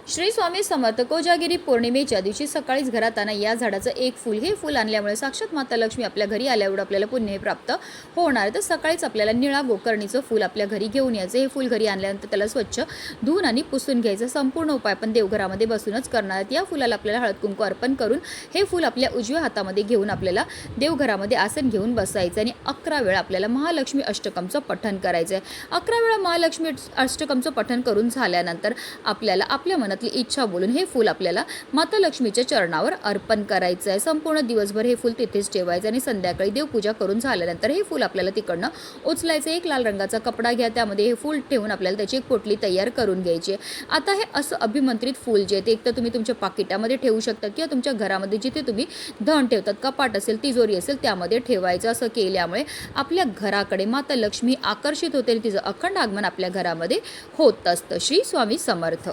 श्री स्वामी समर्थ. कोजागिरी पौर्णिमेच्या दिवशी सकाळीच घरात आणा या झाडाचं एक फूल. हे फूल आणल्यामुळे साक्षात माता लक्ष्मी आपल्या घरी आल्यावर आपल्याला पुण्य प्राप्त होणार. तर सकाळीच आपल्याला निळा गोकर्णीचं फूल आपल्या घरी घेऊन यायचं. हे फूल घरी आणल्यानंतर त्याला स्वच्छ धुवून आणि पुसून घ्यायचं. संपूर्ण उपाय आपण देवघरामध्ये बसूनच करणार आहेत. या फुलाला आपल्याला हळद कुंकू अर्पण करून हे फूल आपल्या उजव्या हातामध्ये घेऊन आपल्याला देवघरामध्ये आसन घेऊन बसायचं आणि 11 वेळा आपल्याला महालक्ष्मी अष्टकमचं पठण करायचं आहे. 11 वेळा महालक्ष्मी अष्टकमचं पठण करून झाल्यानंतर आपल्याला आपल्या मनातली इच्छा बोलून हे फूल आपल्याला माता लक्ष्मीच्या चरणावर अर्पण करायचं आहे. संपूर्ण दिवसभर हे फूल तिथेच ठेवायचं आणि संध्याकाळी देवपूजा करून झाल्यानंतर हे फूल आपल्याला तिकडनं उचलायचं. एक लाल रंगाचा कपडा घ्या, त्यामध्ये हे फूल ठेवून आपल्याला त्याची एक पोटली तयार करून घ्यायची. आता हे असं अभिमंत्रित फूल जे ते एक तर तुम्ही तुमच्या पाकिटामध्ये ठेवू शकता किंवा तुमच्या घरामध्ये जिथे तुम्ही धन ठेवतात, कपाट असेल, तिजोरी असेल, त्यामध्ये ठेवायचं. असं केल्यामुळे आपल्या घराकडे माता लक्ष्मी आकर्षित होते आणि तिचं अखंड आगमन आपल्या घरामध्ये होत असतं. श्री स्वामी समर्थ.